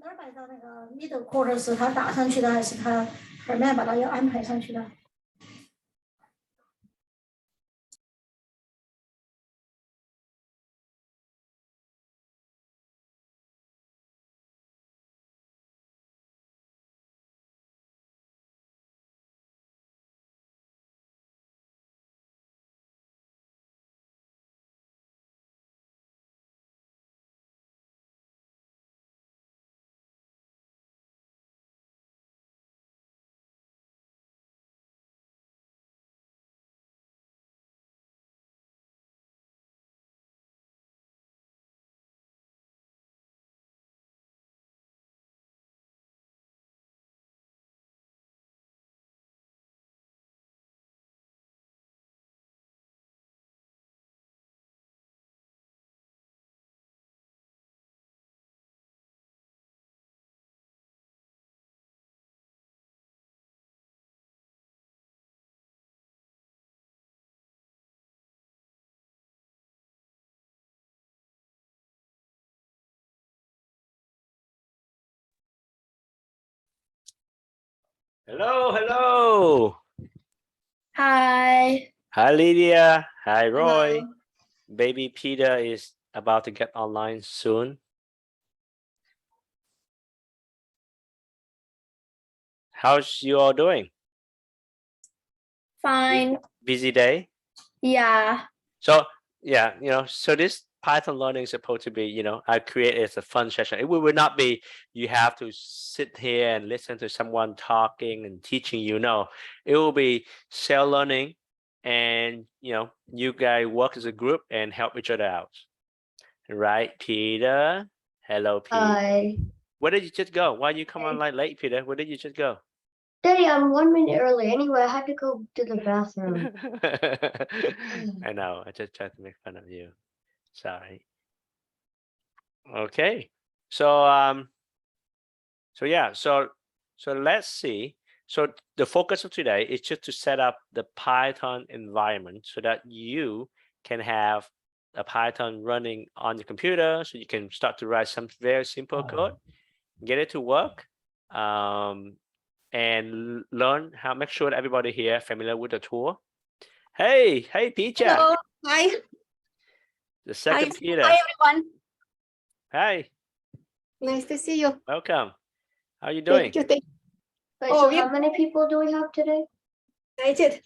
哪儿摆到那个 middle quarter 是他打上去的，还是他Redmond把它要安排上去的？ Hello, hello. Hi. Hi, Lydia. Hi, Roy. Hello. Baby Peter is about to get online soon. How's you all doing? Fine. Busy day? Yeah. So, yeah, so this Python learning is supposed to be, I create it as a fun session. It will not be you have to sit here and listen to someone talking and teaching you. No, it will be self-learning and, you guys work as a group and help each other out. Right, Peter? Hello, Peter. Hi. Where did you just go? Why you come online late, Peter? Where did you just go? Daddy, I'm 1 minute early. Anyway, I had to go to the bathroom. I know. I just tried to make fun of you. Sorry. Okay. So so let's see. So the focus of today is just to set up the Python environment so that you can have a Python running on your computer, so you can start to write some very simple code, get it to work, and learn how. Make sure that everybody here familiar with the tool. Hey, Peter. Hello. Hi. The second Hi. Peter. Hi, everyone. Hi. Nice to see you. Welcome. How are you doing? Thank you. Wait, Oh, so how many people do we have today? Excited.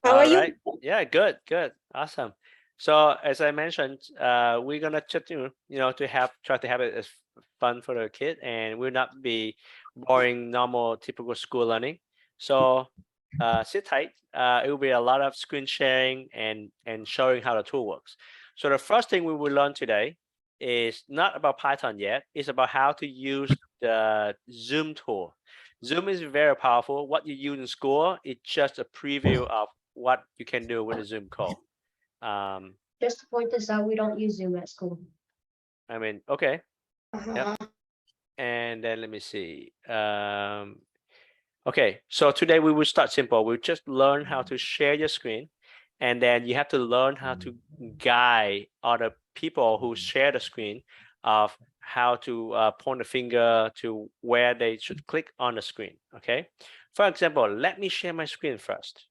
How All are you? right. Yeah, good. Awesome. So as I mentioned, we're gonna try to try to have it as fun for the kid, and will not be boring, normal, typical school learning. So sit tight. It will be a lot of screen sharing and showing how the tool works. So the first thing we will learn today is not about Python yet. It's about how to use the Zoom tool. Zoom is very powerful. What you use in school is just a preview of what you can do with a Zoom call. Just to point this out, we don't use Zoom at school. I mean, okay. Uh-huh. Yep. And then let me see. Okay, so today we will start simple. We'll just learn how to share your screen, and then you have to learn how to guide other people who share the screen of how to point the finger to where they should click on the screen. Okay, for example, let me share my screen first.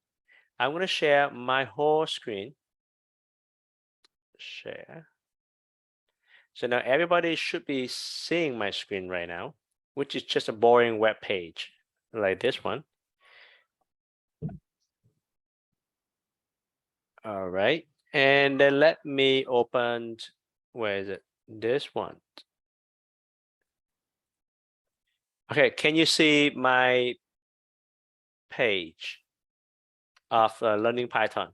I'm going to share my whole screen. Share. So now everybody should be seeing my screen right now, which is just a boring web page like this one. All right, and then let me open, where is it? This one. Okay, can you see my page of learning Python?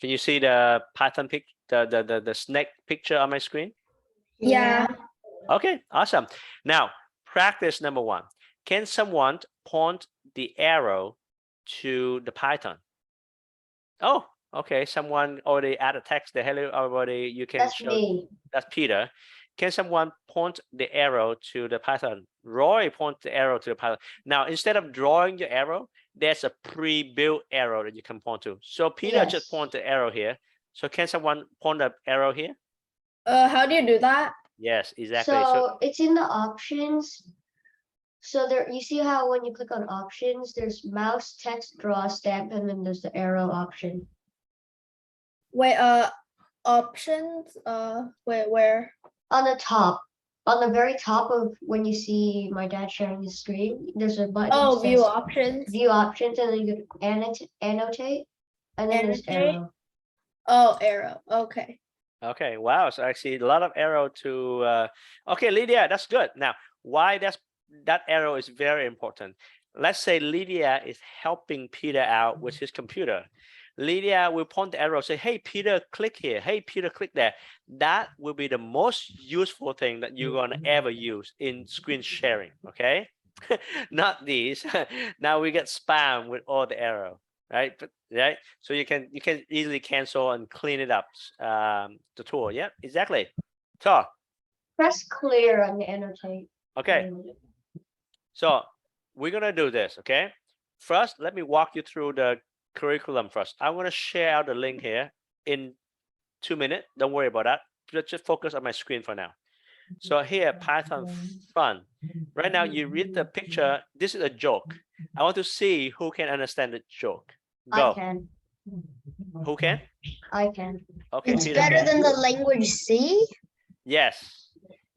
Can you see the Python pic, the snake picture on my screen? Yeah. Okay, awesome. Now, practice number 1. Can someone point the arrow to the Python? Oh, okay. Someone already added text there. Hello, everybody. You can That's show. me. That's Peter. Can someone point the arrow to the Python? Roy, point the arrow to the Python. Now, instead of drawing your arrow, there's a pre-built arrow that you can point to. So Peter just Yes. point the arrow here So can someone point the arrow here? How do you do that? Yes, exactly. So it's in the options. So there, you see how when you click on options, there's mouse, text, draw, stamp, and then there's the arrow option. Wait, options, where? On the top, on the very top of when you see my dad sharing his screen, there's a button. Oh, that view says options. View options, and then you annotate, and then there's Annotate? arrow. Oh, arrow. Okay. Okay, wow. So actually a lot of arrow to okay, Lydia, that's good. Now, why that arrow is very important. Let's say Lydia is helping Peter out with his computer. Lydia will point the arrow, say, hey, Peter, click here. Hey, Peter, click there. That will be the most useful thing that you're going to ever use in screen sharing, okay? Not these. Now we get spam with all the arrow, right? But, right? So you can easily cancel and clean it up, the tool. Yeah, exactly. So, Press clear on the annotate. okay. So we're going to do this, okay? First, let me walk you through the curriculum first. I'm going to share out the link here in 2 minutes. Don't worry about that. Just focus on my screen for now. So here, Python fun. Right now, you read the picture. This is a joke. I want to see who can understand the joke. Go. I can. Who can? I can. Okay, It's Peter better can. than the language C. Yes,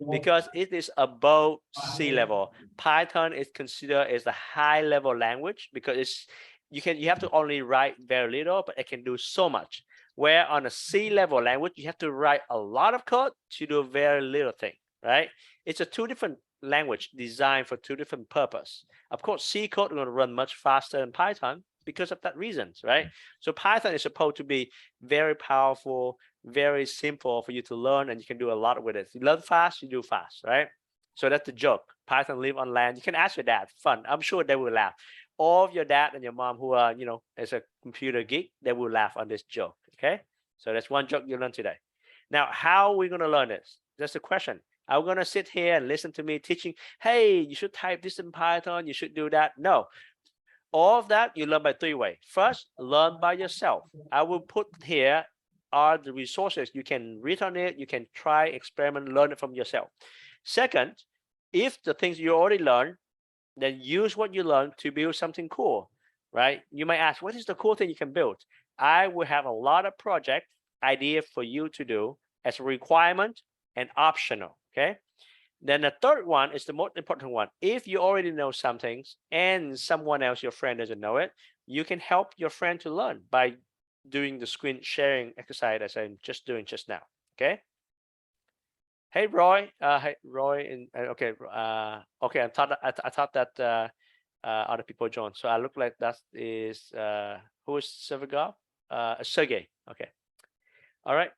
because it is above sea level. Python is considered as a high level language because you have to only write very little, but it can do so much. Where on a sea level language, you have to write a lot of code to do very little thing, right? It's a two different language designed for two different purpose. Of course, C code is going to run much faster than Python because of that reasons, right? So Python is supposed to be very powerful, very simple for you to learn, and you can do a lot with it. You learn fast, you do fast, right? So that's the joke. Python live on land. You can ask your dad. Fun. I'm sure they will laugh. All of your dad and your mom who are, as a computer geek, they will laugh on this joke. Okay. So that's one joke you learned today. Now, how are we going to learn this? That's the question. Are we going to sit here and listen to me teaching, hey, you should type this in Python, you should do that? No. All of that you learn by three ways. First, learn by yourself. I will put here are the resources. You can read on it, you can try, experiment, learn it from yourself. Second, if the things you already learned, then use what you learned to build something cool, right? You might ask, what is the cool thing you can build? I will have a lot of project idea for you to do as a requirement and optional, okay? Then the third one is the most important one. If you already know some things and someone else, your friend doesn't know it, you can help your friend to learn by doing the screen sharing exercise as I'm just doing just now, okay? Hey Roy, hey Roy, and okay, okay. I thought that other people joined, so I look like that is who is Sergey? Sergey. Okay, all right.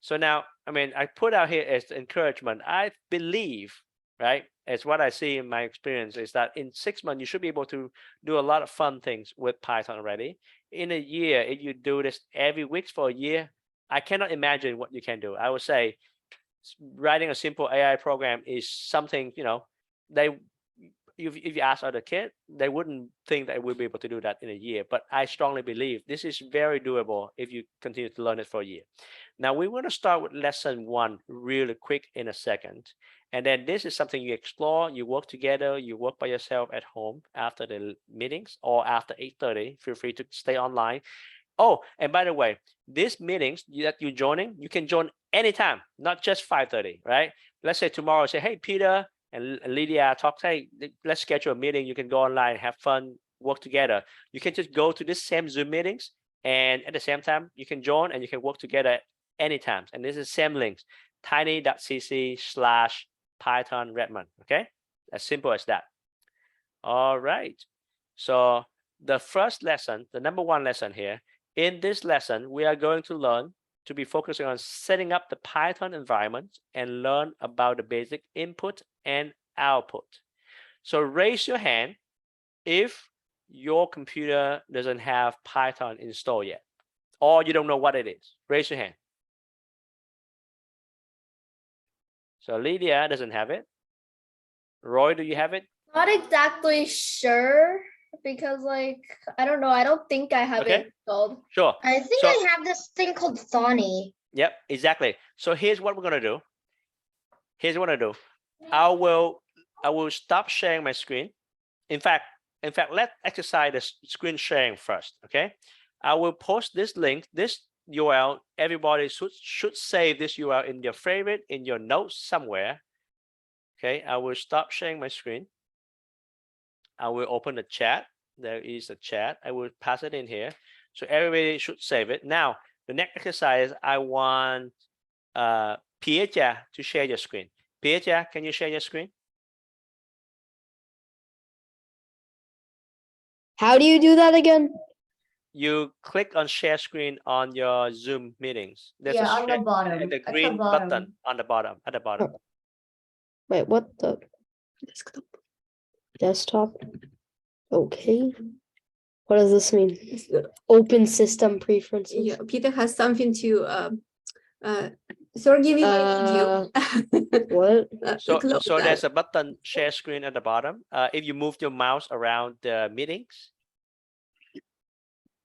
So now, I mean, I put out here as encouragement. I believe, right, as what I see in my experience is that in 6 months you should be able to do a lot of fun things with Python already. In a year, if you do this every week for a year, I cannot imagine what you can do. I would say writing a simple AI program is something, if you ask other kids, they wouldn't think that we'll be able to do that in a year. But I strongly believe this is very doable if you continue to learn it for a year. Now we want to start with lesson 1 really quick in a second. And then this is something you explore, you work together, you work by yourself at home after the meetings or after 8:30. Feel free to stay online. Oh, and by the way, these meetings that you're joining, you can join anytime, not just 5:30, right? Let's say tomorrow, say, hey, Peter and Lydia talk, hey, let's schedule a meeting. You can go online, have fun, work together. You can just go to this same Zoom meetings, and at the same time, you can join and you can work together anytime. And this is same links, tiny.cc/Python Redmond, okay? As simple as that. All right. So the first lesson, the number 1 lesson here, in this lesson, we are going to learn to be focusing on setting up the Python environment and learn about the basic input and output. So raise your hand if your computer doesn't have Python installed yet, or you don't know what it is. Raise your hand. So Lydia doesn't have it. Roy, do you have it? Not exactly sure. because like I don't know. I don't think I have Okay. it installed. Sure. I think So- I have this thing called Thorny. Yep, exactly. So here's what we're gonna do. Here's what I do. I will stop sharing my screen. In fact, let's exercise the screen sharing first. Okay. I will post this link, this URL. Everybody should save this URL in your favorite, in your notes somewhere. Okay. I will stop sharing my screen. I will open the chat. There is a chat. I will pass it in here. So everybody should save it. Now, the next exercise, I want Pietia to share your screen. Pietia, can you share your screen? How do you do that again? You click on share screen on your Zoom meetings. There's Yeah, a on the share, bottom, the at the green bottom. button on the bottom, at the bottom. Wait, what the desktop? Okay. What does this mean? Open system preferences. Yeah, Peter has something to Sir give you What? So there's a button share screen at the bottom. If you move your mouse around the meetings,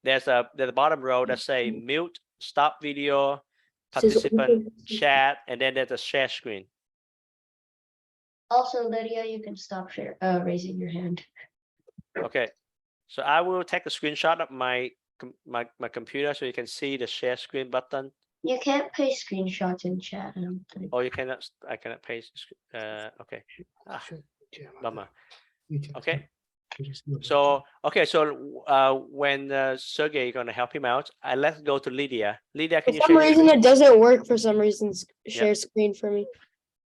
there's the bottom row that say mute, stop video, Says participant, open. chat, and then there's a share screen. Also, Lydia, you can stop raising your hand. Okay, so I will take a screenshot of my computer so you can see the share screen button. You can't paste screenshots in chat, I don't think. Or you cannot. I cannot paste. Okay. Ah, bummer. Okay. So when Sergey gonna help him out, let's go to Lydia. Lydia, For can you some share your reason, screen? it doesn't work. For some reason, share screen for me.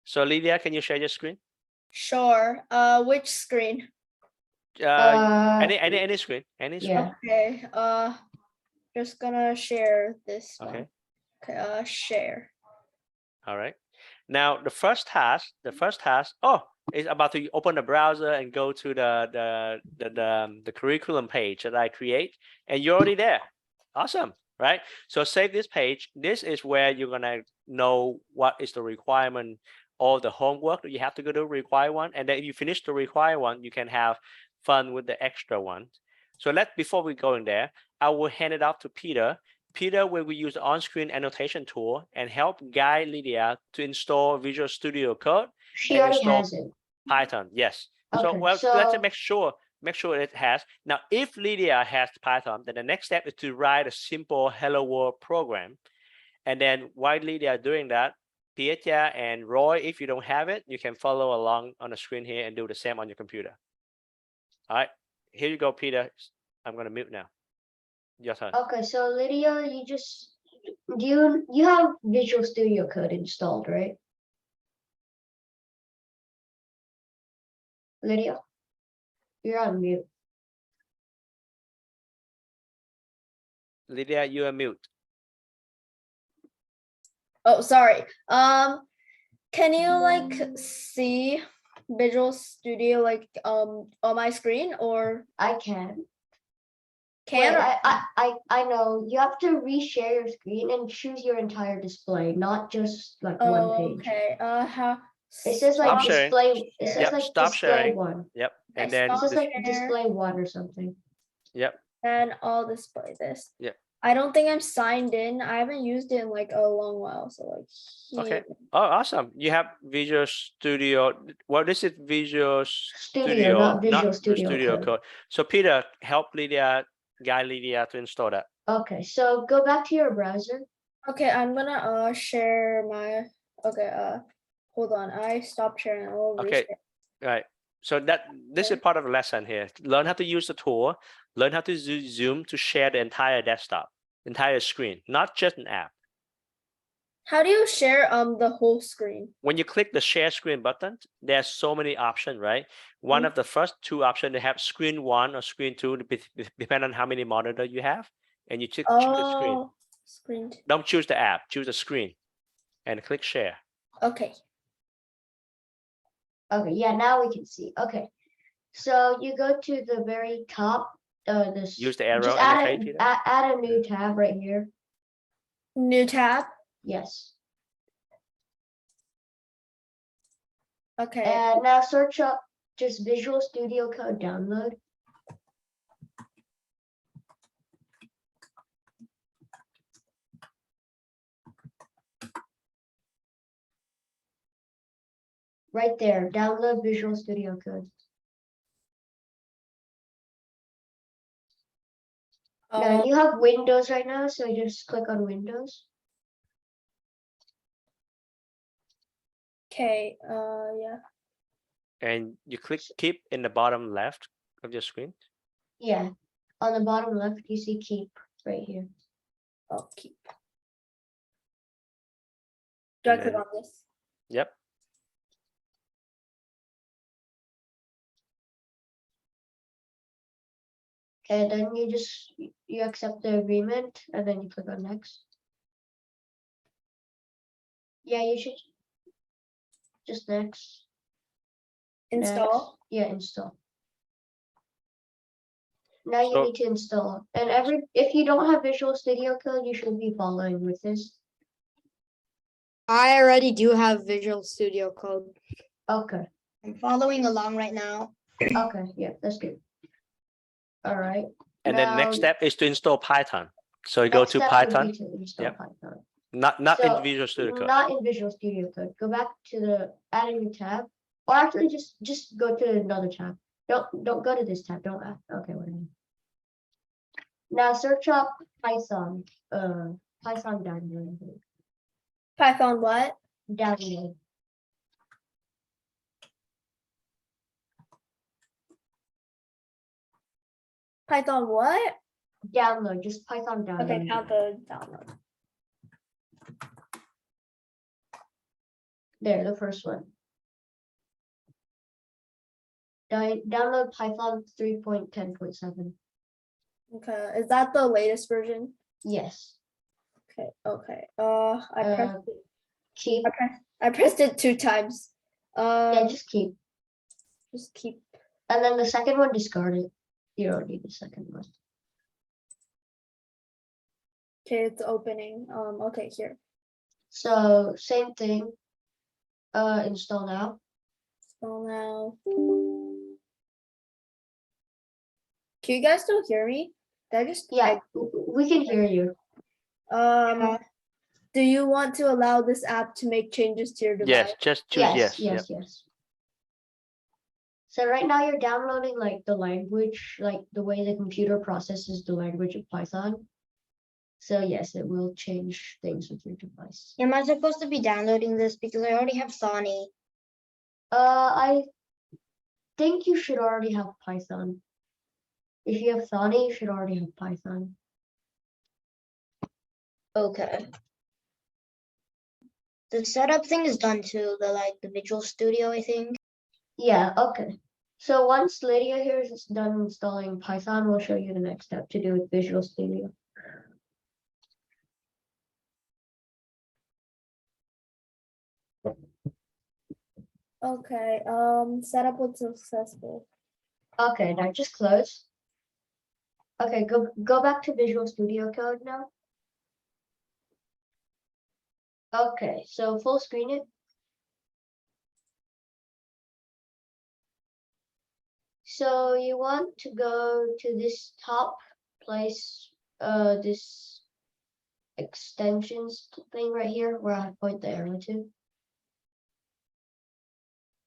So Lydia, can you share your screen? Sure. Which screen? Any screen, any screen. Yeah. Okay. Just gonna share this one. Okay. Okay. Share. All right. Now the first task. Is about to open the browser and go to the curriculum page that I create, and you're already there. Awesome, right? So save this page. This is where you're gonna know what is the requirement, all the homework that you have to go to require one, and then if you finish the require one, you can have fun with the extra one. So before we go in there, I will hand it off to Peter. Peter will use the on-screen annotation tool and help guide Lydia to install Visual Studio Code. She And already install has it. Python, yes. Okay, Let's so- make sure it has. Now, if Lydia has Python, then the next step is to write a simple Hello World program. And then while Lydia doing that, Pietia and Roy, if you don't have it, you can follow along on the screen here and do the same on your computer. All right, here you go, Peter. I'm gonna mute now. Your turn. Okay, so Lydia, you have Visual Studio Code installed, right? Lydia, you're on mute. Lydia, you are mute. Oh, sorry. Can you like see Visual Studio like on my screen or I can. can? Wait, I know. You have to reshare your screen and choose your entire display, not just like one page. Okay. How? It says like Stop sharing. display. It says Yep, like stop display sharing. one. Yep, and Okay, then It says like Share. display one or something. yep. And I'll display this. Yeah. I don't think I'm signed in. I haven't used it in like a long while. So like Okay. here. Oh, awesome. You have Visual Studio. Well, this is Visual Studio, not Visual Studio Studio Code. Code. So Peter, help Lydia, guide Lydia to install that. Okay, so go back to your browser. Okay, I'm gonna share my hold on. I stopped sharing. I'll Okay. reshare. Right. So this is part of the lesson here. Learn how to use the tool. Learn how to Zoom to share the entire desktop, entire screen, not just an app. How do you share the whole screen? When you click the share screen button, there's so many options, right? One of the first two options, they have screen 1 or screen 2, depending on how many monitor you have, and you choose the screen. Oh, screen. Don't choose the app, choose the screen, and click share. Okay. Okay, yeah, now we can see. Okay, so you go to the very top. Use the arrow Just and add okay, Peter. add a new tab right here. New tab. Yes. Okay. And now search up just Visual Studio Code download. right there, download Visual Studio Code. Now you have Windows right now, so just click on Windows. Okay, yeah. And you click keep in the bottom left of your screen. Yeah, on the bottom left, you see keep right here. Oh, keep. Do I And click then- on this? Yep. And then you accept the agreement and then you click on next. Yeah, you should just next. Install. Next. Yeah, install. Now you So- need to install. And if you don't have Visual Studio Code, you should be following with this. I already do have Visual Studio Code. Okay, I'm following along right now. okay, yeah, that's good. All right. And then next now, step is to install Python. So you go next to step would be Python, to install Yep. Python. not So, in Visual Studio Code. Not in Visual Studio Code. Go back to the add a new tab, or actually just go to another tab. Don't go to this tab. Don't add. Okay, whatever. Now search up Python. Python download. Python what? Download. Python what? Download. Just Python download. Okay, count the download. There, the first one. Download Python 3.10.7. Okay, is that the latest version? Yes. Okay, okay. I pressed it. Keep. I pressed it 2 times. Yeah, just keep. Just keep. And then the second one, discard it. You don't need the second one. Okay, it's opening. Okay, here. So same thing. Install now. So now. Can you guys still hear me? Did I just Yeah, we can hear you. Do you want to allow this app to make changes to your device? Yes, just choose yes. Yep. Yes. So right now you're downloading like the language, like the way the computer processes the language of Python. So yes, it will change things with your device. Am I supposed to be downloading this because I already have Thonny? I think you should already have Python. If you have Thonny, you should already have Python. Okay. The setup thing is done too, the Visual Studio, I think. Yeah, okay. So once Lydia here is done installing Python, we'll show you the next step to do with Visual Studio. Okay, setup was successful. Okay, now just close. Okay, go back to Visual Studio Code now. Okay, so full screen it. So you want to go to this top place, this extensions thing right here where I point the arrow to.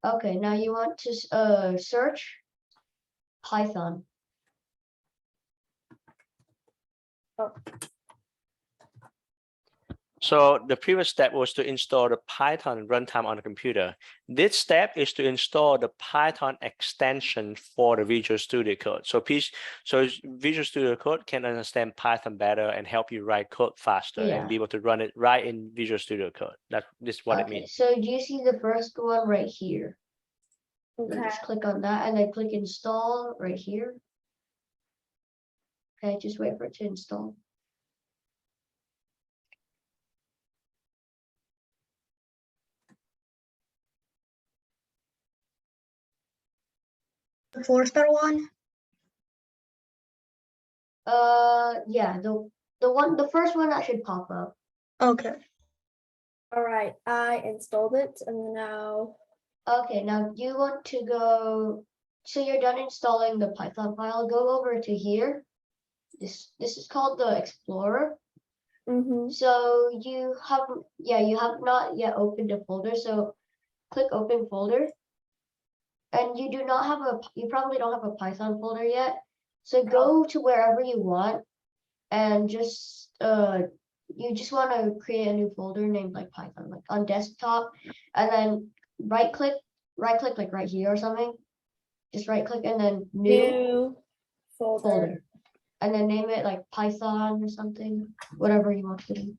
Okay, now you want to search Python. So the previous step was to install the Python runtime on the computer. This step is to install the Python extension for the Visual Studio Code. So Visual Studio Code can understand Python better and help you write code faster Yeah. and be able to run it right in Visual Studio Code. This is what it Okay, means. so do you see the first one right here? You Okay. just click on that and then click install right here. Okay, just wait for it to install. The 4-star one? Yeah, the first one that should pop up. Okay. All right, I installed it and now. Okay, now you want to go, so you're done installing the Python file, go over to here. This is called the Explorer. Mm-hmm. So you have not yet opened a folder. So click open folder. And you do not have you probably don't have a Python folder yet. So go to wherever you want and just you just want to create a new folder named like Python, like on desktop, and then right click like right here or something. Just right click and then new folder. And then name it like Python or something, whatever you want to do.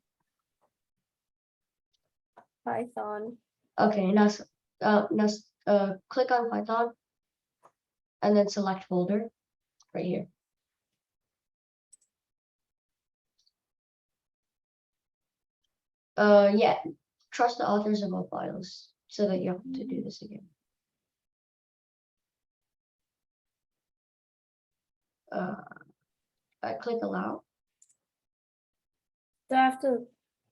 Python. Okay, now click on Python and then select folder right here. Yeah, trust the authors of all files so that you have to do this again. I click allow. Do I have to?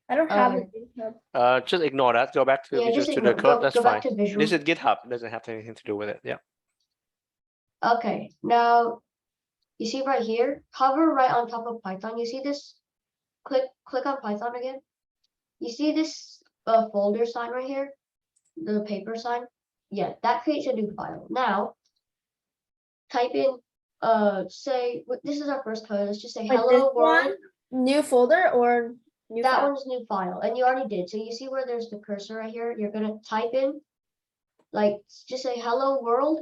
I don't have Uh, a GitHub. Just ignore that. Go back to Yeah, Visual just Studio ignore, Code. That's go fine. back to Visual. This is GitHub. It doesn't have anything to do with it. Yeah. Okay, now you see right here, hover right on top of Python. You see this? Click on Python again. You see this folder sign right here, the paper sign. Yeah, that creates a new file. Now, type in say this is our first code. Let's just say Wait, hello this world. one? New folder or new That file? one's new file, and you already did. So you see where there's the cursor right here. You're gonna type in, like, just say hello world.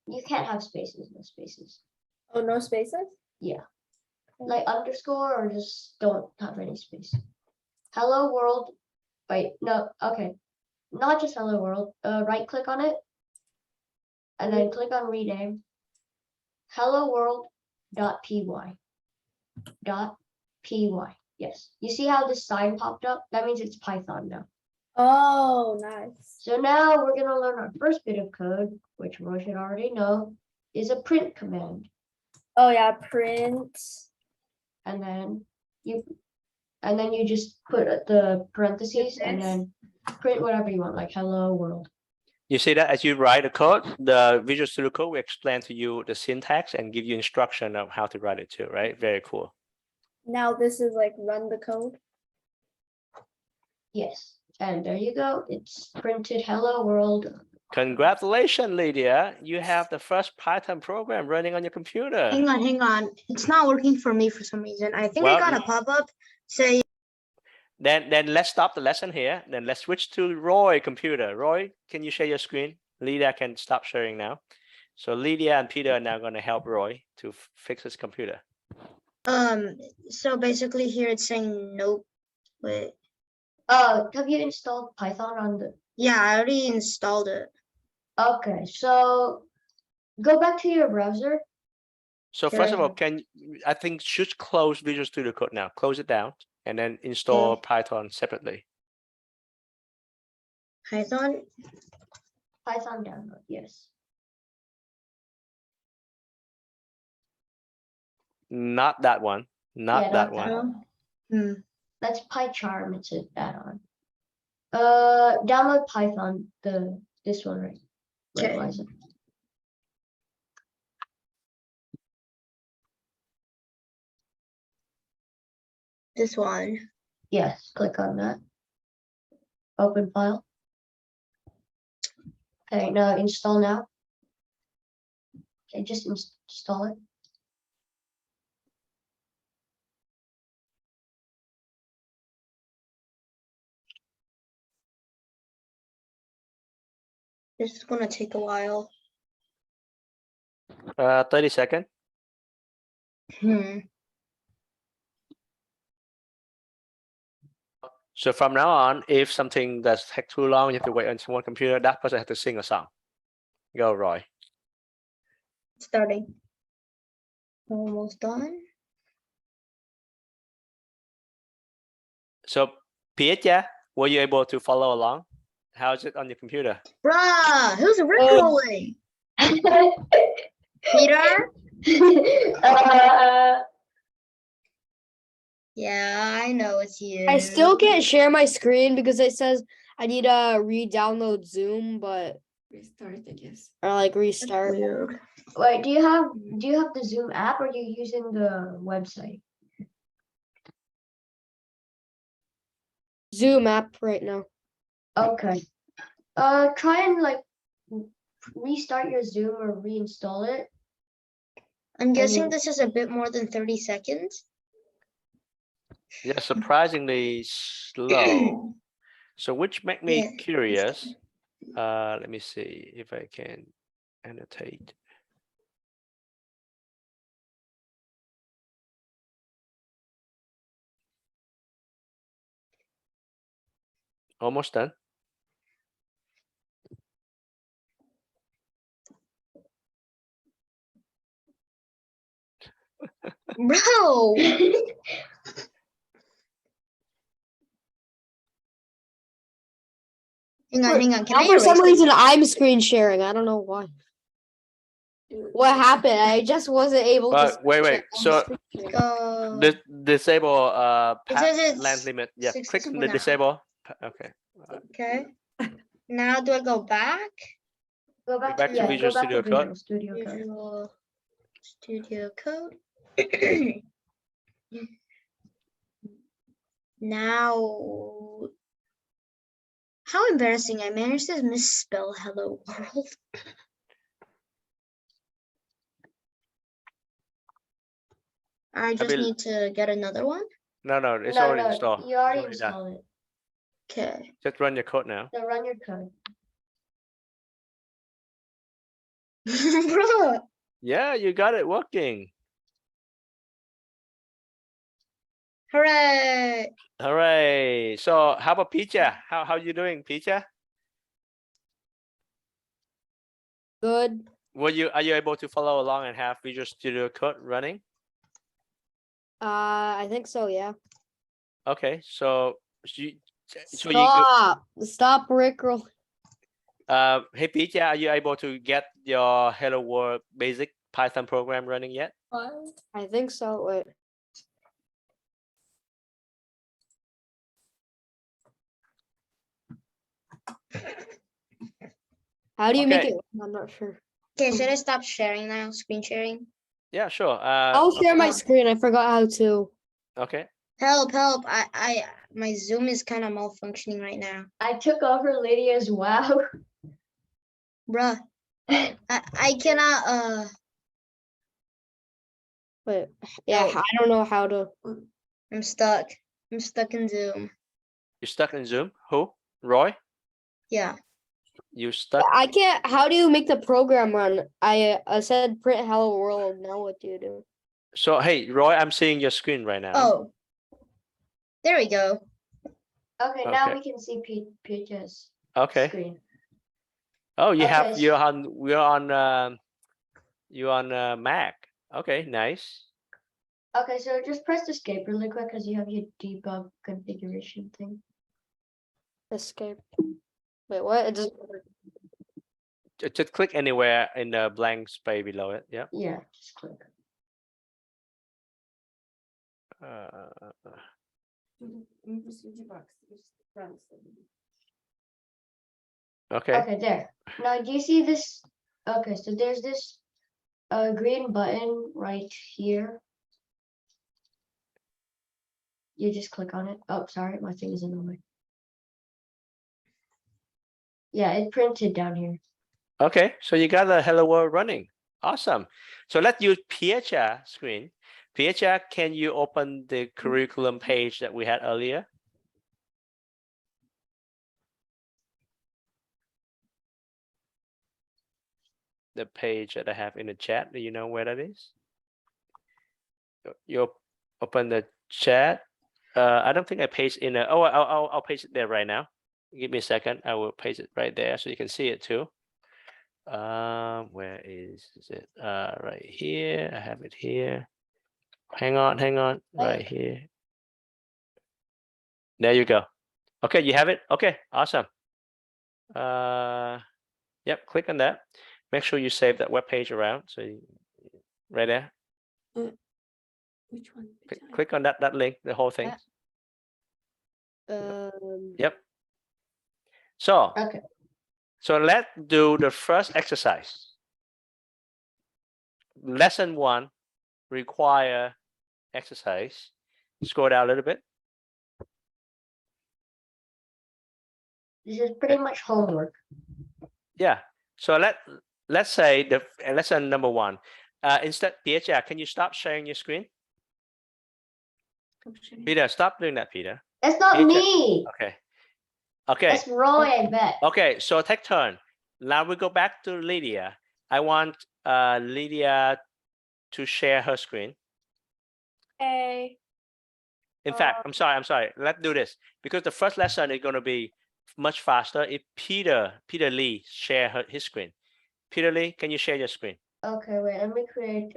You can't have spaces, no spaces. Oh, no spaces? Like underscore or just don't have any space. Hello world. Wait, no, okay. Not just hello world. Right click on it. And then click on rename. Hello world .py. .py. Yes. You see how this sign popped up? That means it's Python now. Oh, nice. So now we're gonna learn our first bit of code, which Roy should already know, is a print command. Oh yeah, print. And then you just put the parentheses and then print whatever you want, like hello world. You see that as you write the code, the Visual Studio Code will explain to you the syntax and give you instruction of how to write it too, right? Very cool. Now this is like run the code. Yes. And there you go. It's printed hello world. Congratulations, Lydia. You have the first Python program running on your computer. Hang on. It's not working for me for some reason. I think Well, I got a pop-up say Then let's stop the lesson here. Then let's switch to Roy computer. Roy, can you share your screen? Lydia can stop sharing now. So Lydia and Peter are now going to help Roy to fix his computer. so basically here it's saying nope. Wait. Have you installed Python on the? Yeah, I already installed it. Okay, so go back to your browser. So first of all, Okay. I think should close Visual Studio Code now. Close it down and then install Python separately. Python. Python download, yes. Not that one. Not Yeah, that not one. one. That's PyCharm, it's an add-on. Download Python, this one right. Wait, Okay. why is it? This one. Yes, click on that. Open file. Okay, now install now. Okay, just install it. This is gonna take a while. 30 seconds. So from now on, if something that's take too long, you have to wait on one computer, that person has to sing a song. Go, Roy. Starting. Almost done. So Pietia, were you able to follow along? How is it on your computer? Bruh, who's Rickrolling? Peter? Yeah, I know it's you. I still can't share my screen because it says I need to re-download Zoom, but Restart, I guess. or like restart. Weird. Wait, do you have the Zoom app or are you using the website? Zoom app right now. Okay. Try and like restart your Zoom or reinstall it. I'm guessing then- this is a bit more than 30 seconds. Yeah, surprisingly slow. So which make me Yeah. curious. Let me see if I can annotate. Almost done. Bro, hang on. Can I For some erase this? reason, I'm screen sharing. I don't know why. What happened? I just wasn't able to. But wait, screen wait. share. I'm So screen sharing. disable It says path it's length limit. Yeah, click on successful the now. disable. Okay. Okay. Now do I go back? Go back, back to to yeah, Visual go back Studio to Code. Visual Studio Code. Visual Studio Code. Now, how embarrassing! I managed to misspell "hello world." I just will- need to get another one. No, it's No, already no, installed. you already It's done. installed it. Okay. Just run your code now. So run your code. Bro, Yeah, you got it working. hooray! Hooray. So how about Picha? How you doing, Picha? Good. Are you able to follow along and have Visual Studio Code running? I think so. Yeah. Okay, so you go, Stop, Rickroll. hey Picha, are you able to get your Hello World basic Python program running yet? I think so. Wait. How do you make Okay. it? I'm not sure. Okay, should I stop sharing now? Screen sharing? Yeah, sure. I'll share my screen. I forgot how to. Okay. Help! My Zoom is kind of malfunctioning right now. I took over Lydia's wow. Bruh, I cannot, Wait. Yeah, Oh. I don't know how to. I'm stuck. I'm stuck in Zoom. You stuck in Zoom? Who? Roy? Yeah. You stuck? I can't. How do you make the program run? I said print hello world. Now what do you do? So hey, Roy, I'm seeing your screen right now. Oh. There we go. Okay, now Okay. we can see Peach's Okay. screen. Oh, you have Okay, you're on Mac. Okay, nice. Okay, so just press escape really quick because you have your debug configuration thing. Escape. Wait, what? It just. Just click anywhere in the blank space below it. Yeah. Yeah, just click. Okay. Okay, there. Now, do you see this? Okay, so there's this green button right here. You just click on it. Oh, sorry, my thing is in the way. Yeah, it printed down here. Okay, so you got the Hello World running. Awesome. So let's use Piecha screen. Piecha, can you open the curriculum page that we had earlier? The page that I have in the chat. Do you know where that is? You open the chat. I don't think I paste in a. Oh, I'll paste it there right now. Give me a second. I will paste it right there so you can see it too. Where is it? Right here. I have it here. Hang on. Right here. There you go. Okay, you have it. Okay, awesome. Yep. Click on that. Make sure you save that web page around. So right there. Which one? Click on that link. The whole thing. Yep. So. Okay. So let's do the first exercise. Lesson 1 require exercise. Scroll down a little bit. This is pretty much homework. Yeah. So let's say the lesson number 1. Instead, Peter, can you stop sharing your screen? Peter, stop doing that, Peter. That's not Peter. me. Okay. Okay. That's Roy, I bet. Okay. So take turn. Now we go back to Lydia. I want Lydia to share her screen. A. In fact, I'm sorry. Let's do this because the first lesson is going to be much faster if Peter Lee share his screen. Peter Lee, can you share your screen? Okay, wait, let me create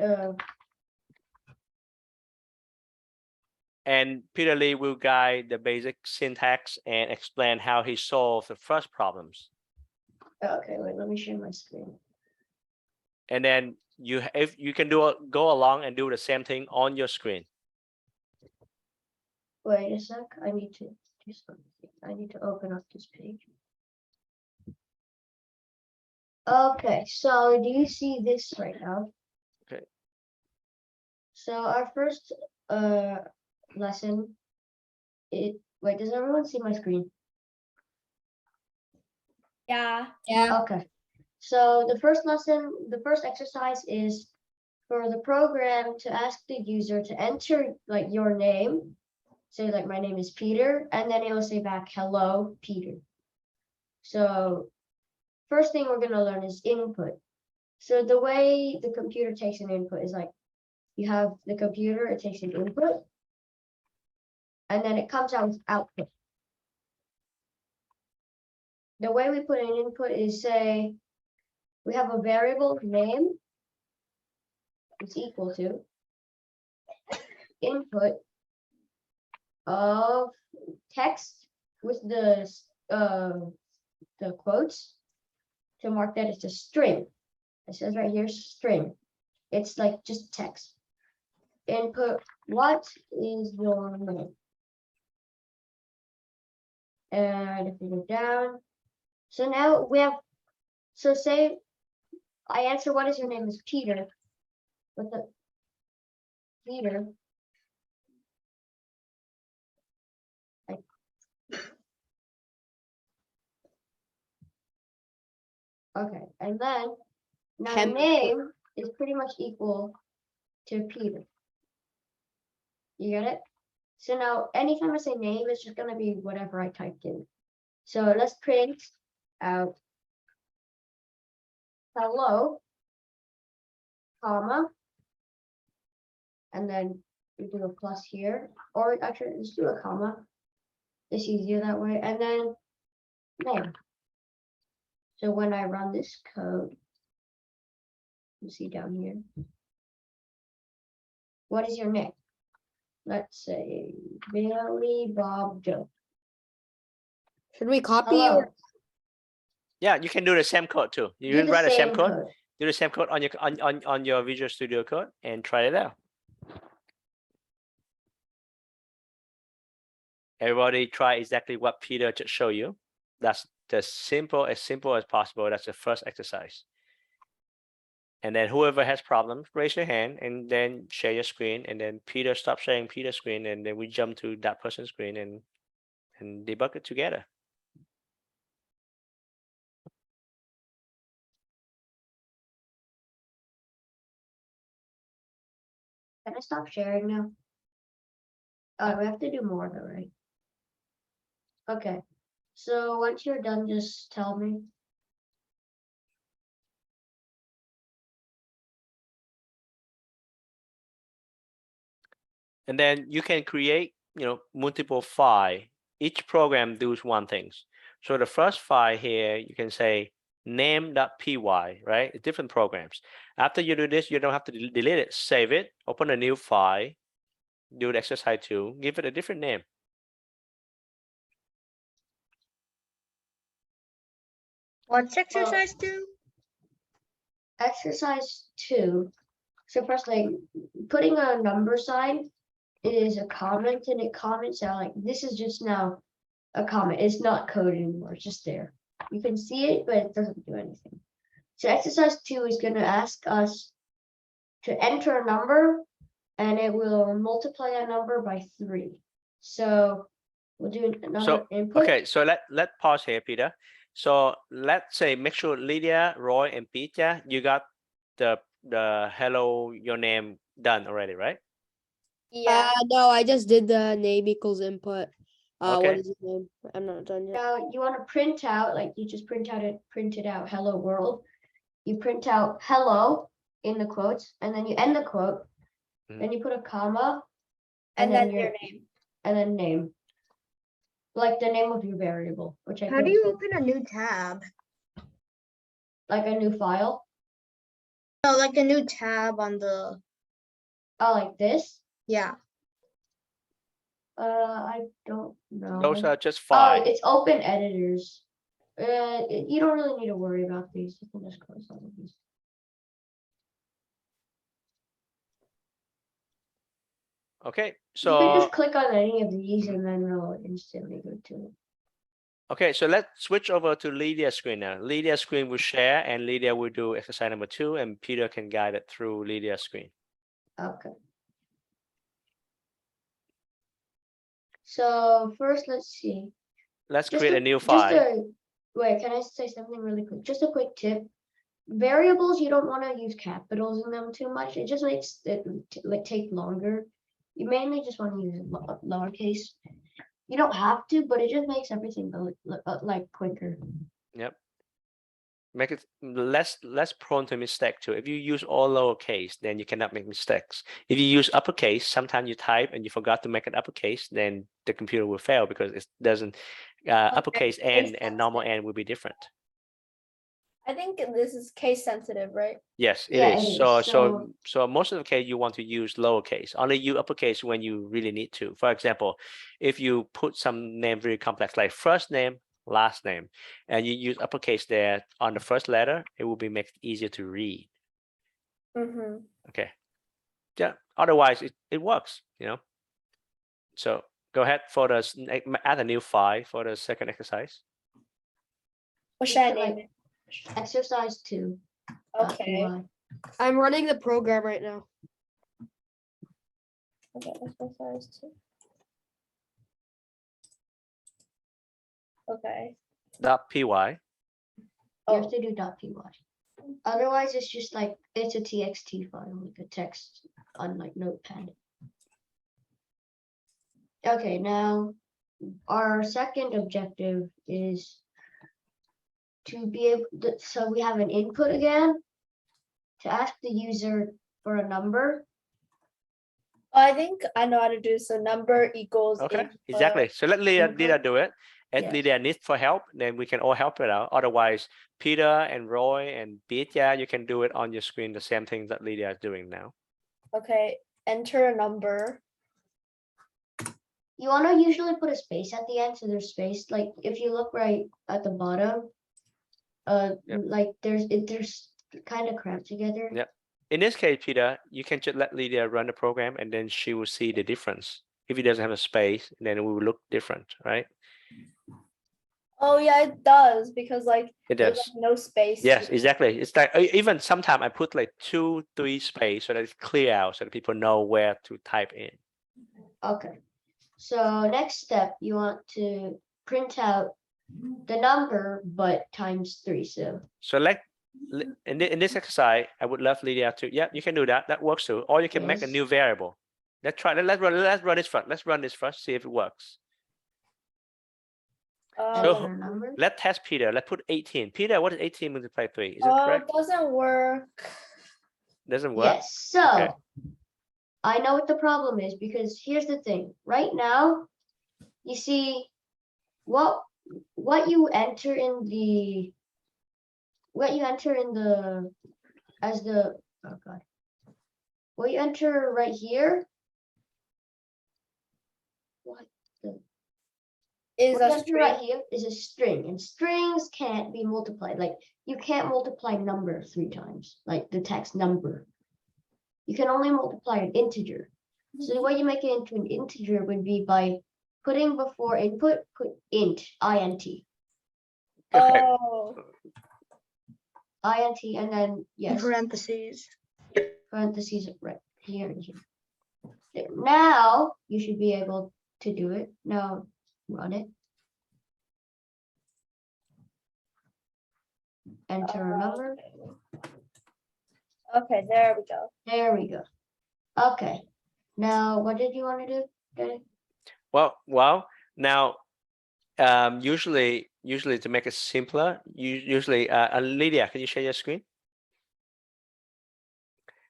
And Peter Lee will guide the basic syntax and explain how he solved the first problems. okay, wait, let me share my screen. And then if you can go along and do the same thing on your screen. Wait a sec, I need to do something. I need to open up this page. Okay, so do you see this right now? Okay. So our first lesson, wait, does everyone see my screen? Yeah. Okay, so the first lesson, the first exercise is for the program to ask the user to enter like your name. Say like my name is Peter, and then it will say back, hello, Peter. So first thing we're gonna learn is input. So the way the computer takes an input is like, you have the computer, it takes an input, and then it comes out with output. The way we put an input is say, we have a variable name, it's equal to input of text with the quotes to mark that it's a string. It says right here, string. It's like just text. Input, what is your name? And if we go down, so now we have, so say I answer what is your name is Peter, with the Peter. Okay, and then now Hem- name is pretty much equal to Peter. You get it? So now anytime I say name, it's just gonna be whatever I typed in. So let's print out hello, comma, and then we do a plus here, or actually let's do a comma. It's easier that way, and then name. So when I run this code, you see down here, what is your name? Let's say Billy Bob Joe. Should we copy Hello. or Yeah, you can do the same code too. You Do can the write the same same code. code. Do the same code on your Visual Studio Code and try it out. Everybody try exactly what Peter just showed you. That's as simple as possible. That's the first exercise. And then whoever has problems, raise your hand and then share your screen. And then Peter stop sharing Peter's screen, and then we jump to that person's screen and debug it together. Can I stop sharing now? Oh, we have to do more though, right? Okay. So once you're done, just tell me. And then you can create, multiple file. Each program does one thing. So the first file here, you can say name.py, right? Different programs. After you do this, you don't have to delete it. Save it, open a new file, do the exercise 2, give it a different name. What's exercise 2? Exercise 2. So first, like putting a number sign is a comment, and it comments out like this is just now a comment. It's not code anymore. It's just there. You can see it, but it doesn't do anything. So exercise 2 is going to ask us to enter a number, and it will multiply that number by 3. So We'll do another So, input. okay, so let pause here, Peter. So let's say make sure Lydia, Roy, and Peter, you got the hello your name done already, right? Yeah. No, I just did the name equals input. What Okay. is his name? I'm not done yet. Now you want to print out, like you just printed out hello world. You print out hello in the quotes, and then you end the quote. Mhm. Then you put a comma, And then then your name. and then name. Like the name of your variable, which I How do put you open a new tab? like a new file. Oh, like a new tab on the, Oh, like this. yeah. I don't know. Those are just Oh, fine. it's open editors. You don't really need to worry about these. You can just close all of these. Okay, You can so just click on any of these and then it'll instantly go to it. okay, so let's switch over to Lydia's screen now. Lydia's screen will share, and Lydia will do exercise number 2, and Peter can guide it through Lydia's screen. Okay. So first, let's see. Let's Just create a- a new just file. Wait, can I say something really quick? Just a quick tip. Variables, you don't want to use capitals in them too much. It just makes it like take longer. You mainly just want to use lowercase. You don't have to, but it just makes everything go like quicker. Yep. Make it less prone to mistake too. If you use all lowercase, then you cannot make mistakes. If you use uppercase, sometimes you type and you forgot to make it uppercase, then the computer will fail because it doesn't. Uppercase case and normal sensitive. n will be different. I think this is case sensitive, right? Yes, it Yeah, is. it is. So most of the case you want to use lowercase. Only use uppercase when you really need to. For example, if you put some name very complex like first name, last name, and you use uppercase there on the first letter, it will be make it easier to read. Mm-hmm. Okay. Yeah. Otherwise, it works. So go ahead for add a new file for the second exercise. What Just should I put, name like, it? exercise 2. Okay. I'm running the program right now. Okay, exercise 2. Okay. .py. You have Oh, to do .py. Otherwise, it's just like it's a txt file, like a text on like Notepad. Okay, now our second objective is to be able to, so we have an input again to ask the user for a number. I think I know how to do so. Number equals Okay, input. exactly. So let Lydia input. do it. If Yes. Lydia needs for help, then we can all help it out. Otherwise, Peter and Roy and Peter, you can do it on your screen, the same thing that Lydia is doing now. Okay, enter a number. You want to usually put a space at the end, so there's space. Like if you look right at the bottom, Yep. like there's kind of cramped together. Yep. In this case, Peter, you can just let Lydia run the program and then she will see the difference. If it doesn't have a space, then it will look different, right? Oh yeah, it does because like It there's does. like, no space. Yes, exactly. It's like even sometimes I put like 2, 3 space so that it's clear out so that people know where to type in. Okay. So next step, you want to print out the number, but times 3. So like in this exercise, I would love Lydia to, yeah, you can do that. That works too. Or you can make a Yes. new variable. Let's try. Let's run this first. Let's run this first. See if it works. So enter a number. let's test Peter. Let's put 18. Peter, what is 18 multiplied 3? Is it Oh, correct? it doesn't work. Doesn't work. Yes. So Okay. I know what the problem is because here's the thing. Right now, you see what you enter in the as the oh god. What you enter right here. What the Is what you a enter string. right here is a string, and strings can't be multiplied. Like you can't multiply number 3 times, like the text number. You can only multiply an integer. So the way you make it into an integer would be by putting before input, put int, int. Okay. Oh, int, and then In yes, parentheses. parentheses right here and here. Now you should be able to do it. Now run it. Enter a number. Okay, there we go. There we go. Okay. Now, what did you want to do? Danny? Well, now, usually to make it simpler, usually, Lydia, can you share your screen?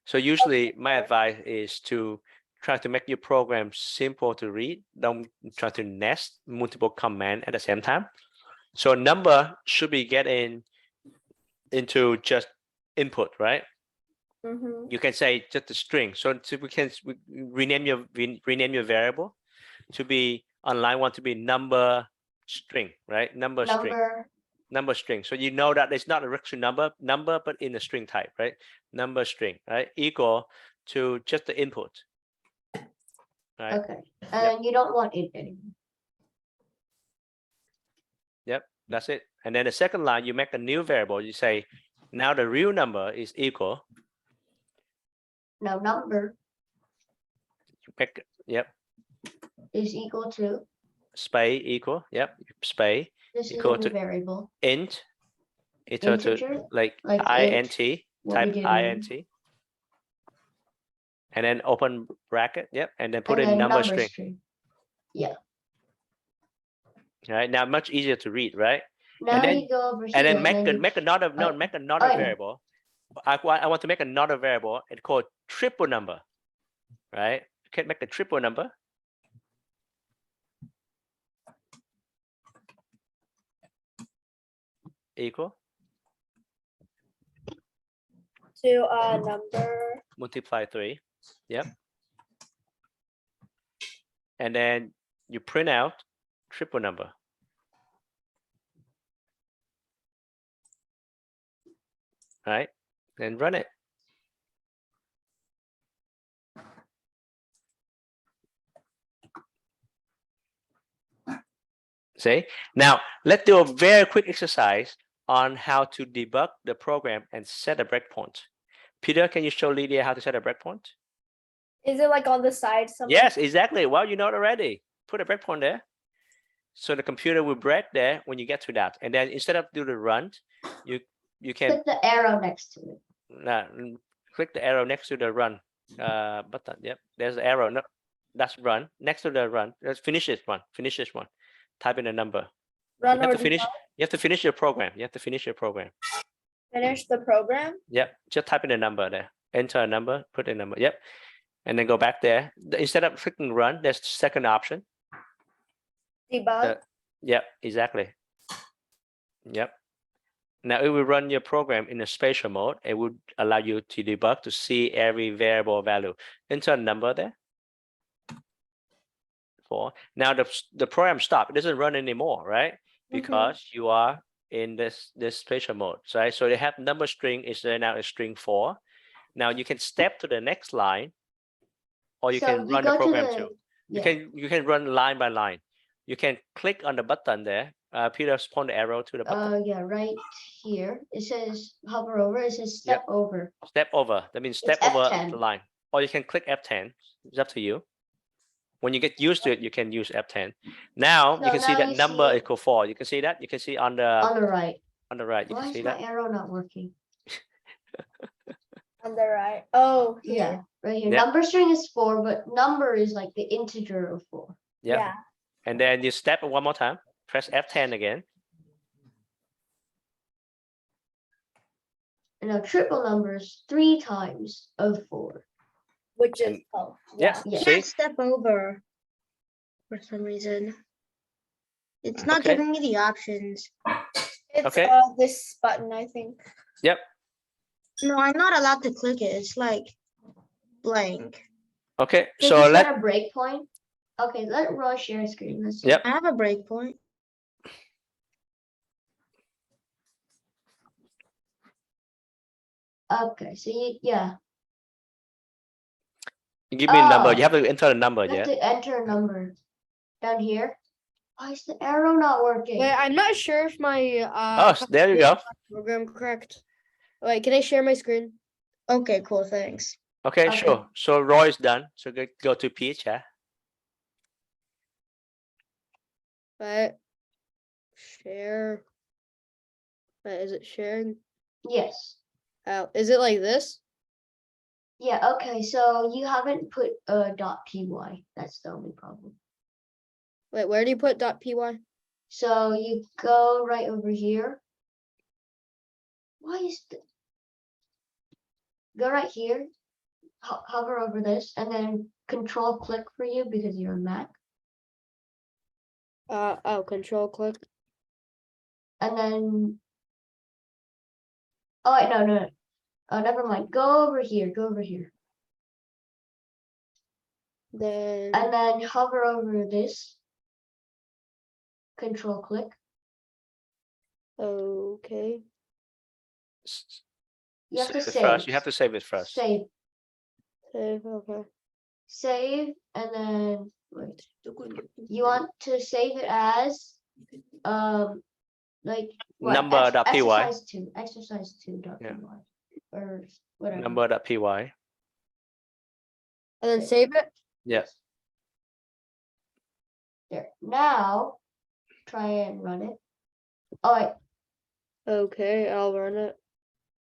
So usually my advice is to try to make your program simple to read. Don't try to nest multiple commands at the same time. So number should be getting into just input, right? Mm-hmm. You can say just a string. So we can rename your variable to be on line 1 to be number string, right? Number string. So you know that it's not a actual number, but in a string type, right? Number string, right? Equal to just the input. Right. Okay. And you don't want it anymore. Yep, that's it. And then the second line, you make a new variable. You say, now the real number is equal. Now number You pick, yep, is equal to, space equal, yep, space this is equal in the to variable. int, equal to Integer, like like int, what we type did int, and then open bracket, yep, and then put and in then number string. Yeah. Right now, much easier to read, right? Now then- you go over here And then make you- another oh, make another oh, yeah. variable. I want to make another variable. It's called triple number, right? You can make a triple number. Equal To a number. multiply 3. Yep. And then you print out triple number. Right? Then run it. See? Now, let's do a very quick exercise on how to debug the program and set a breakpoint. Peter, can you show Lydia how to set a breakpoint? Is it like on the side somewhere? Yes, exactly. Well, you know it already. Put a breakpoint there. So the computer will break there when you get to that. And then instead of do the run, you can click the arrow next to it. click the arrow next to the run button. Yep, there's the arrow. No, that's run. Next to the run, let's finish this one. Finish this one. Type in a number. Run You have or to finish. debug? You have to finish your program. You have to finish your program. Finish the program. Yep, just type in a number there. Enter a number. Put a number. Yep, and then go back there. Instead of clicking run, there's the second option. Debug. Yep, exactly. Yep. Now it will run your program in a spatial mode. It would allow you to debug to see every variable value. Enter a number there. 4. Now the program stopped. It doesn't run anymore, right? Because you are in this spatial mode, right? So they have number string is now a string 4. Now you can step to the next line, or you So can you run the go to program the- too. yeah. You can run line by line. You can click on the button there. Peter, point the arrow to the button. Yeah, right here. It says hover over. It says step over. Step over. That means step It's over F10. the line. Or you can click F10. It's up to you. When you get used to it, you can use F10. Now you So can see now that you number see- equal 4. You can see that. You can see on the right. right. You Why can is see my that. arrow not working? On the right. Oh, here. Yeah, right here. Yeah. Number string is 4, but number is like the integer of 4. Yeah. Yeah. And then you step one more time. Press F10 again. And now triple numbers 3 times of 4. Which is And- oh Yeah. Yeah. See? Can't step over for some reason. It's not Okay. giving me the options. It's Okay. This button, I think. Yep. No, I'm not allowed to click it. It's like blank. Okay. Did So you let set a breakpoint? Okay, let Roy share screen. Let's see. Yep. I have a breakpoint. Okay, so yeah. give me a number. Oh. You have to enter the number. You have Yeah. to enter a number down here. Why is the arrow not working? Wait, I'm not sure if my Oh, there you go. program correct. Wait, can I share my screen? Okay, cool. Thanks. Okay, Okay. sure. So Roy is done. So go to Peach. Yeah. But share. But is it sharing? Yes. Is it like this? Yeah, okay, so you haven't put .py. That's the only problem. Wait, where do you put .py? So you go right over here. Why is the go right here, hover over this, and then control click for you because you're a Mac. Oh, control click. And then oh wait, no. Oh, never mind. Go over here, go over here. Then And then hover over this. Control click. okay. You have to Save it save. first. You have to save it first. Save. Save, okay. Save, and then wait. You want to save it as like what? Number.py. Exercise2.py Yeah. or whatever. Number.py. And then save it. Yes. There. Now try and run it. Oh wait. Okay, I'll run it.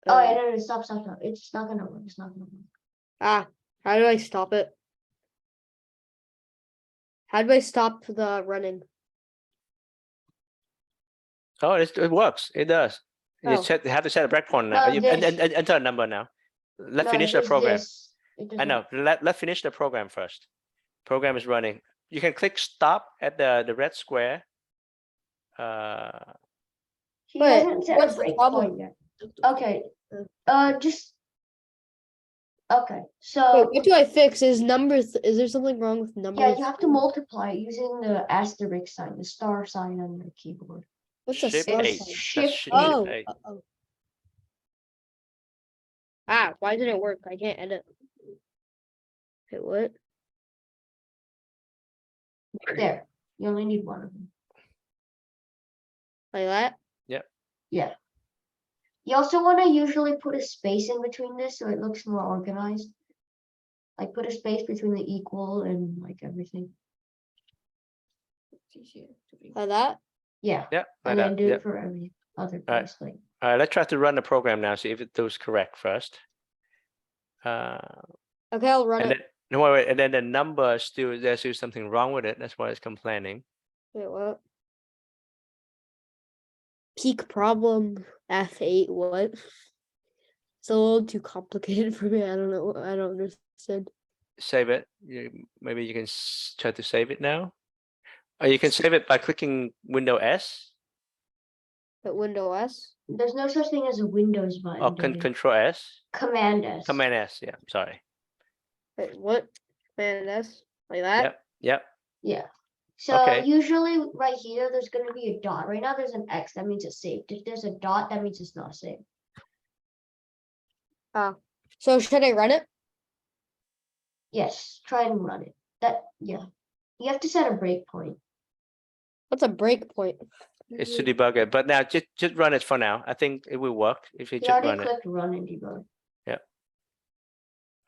Oh wait, no, stop. It's not gonna work. It's not gonna work. How do I stop it? How do I stop the running? Oh, it works. It does. You Oh. have to set a breakpoint now. No, And this- enter a number now. Let's No, finish the just program. this. It I know. doesn't- Let's finish the program first. Program is running. You can click stop at the red square. He Wait, hasn't set what's a the break problem? point yet. Okay. Just okay. Wait, So what do I fix? Is there something wrong with number? yeah, you have to multiply using the asterisk sign, the star sign on your keyboard. What's the Shift star 8. sign? That's Shift shift Oh, 8. oh. Why didn't it work? I can't edit. Okay, what? There. You only need one of them. Like that? Yeah. You also want to usually put a space in between this so it looks more organized. Like put a space between the equal and like everything. Like that? Yeah. Yeah. Like And then that. do Yeah. it for every other Alright. place. Like All right. Let's try to run the program now. See if it does correct first. Okay, I'll run And it. then no wait, and then the number there's still something wrong with it. That's why it's complaining. Wait, what? Peak problem F8, what? It's a little too complicated for me. I don't know. I don't understand. Save it. Maybe you can try to save it now. Or you can save it by clicking Window S But Windows S? there's no such thing as a Windows button. or Danny. Control S. Command S. Command S. Yeah. Sorry. Wait, what? Command S? Like that? Yep. Yep. Yeah. So Okay. usually right here, there's going to be a dot. Right now, there's an X. That means it's saved. If there's a dot, that means it's not saved. So should I run it? Yes. Try and run it. Yeah. You have to set a breakpoint. What's a breakpoint? It's to debug it. But now just run it for now. I think it will work if you You just already run it. clicked run and debug.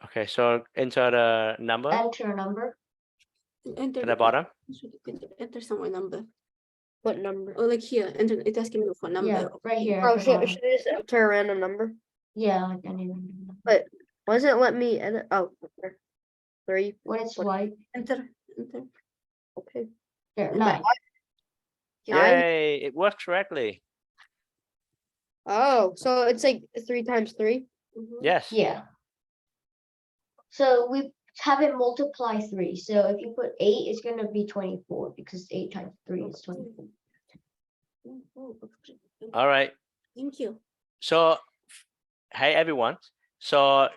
Okay. So enter the number Enter a number. Enter at the bottom. enter somewhere number. What number? Or like here, enter it asking me for number. Yeah, right here. at Oh, the should bottom. I just enter a random number? Yeah, like any random number. Why doesn't it let me edit? Oh, there. 3. When it's What- white, Enter. Okay. there, And 9. 9? Yay! It worked correctly. Oh, so it's like 3 times 3? Yes. Yeah. So we have it multiply 3. So if you put 8, it's going to be 24 because 8 times 3 is 24. All right. Thank you. So, hey everyone. So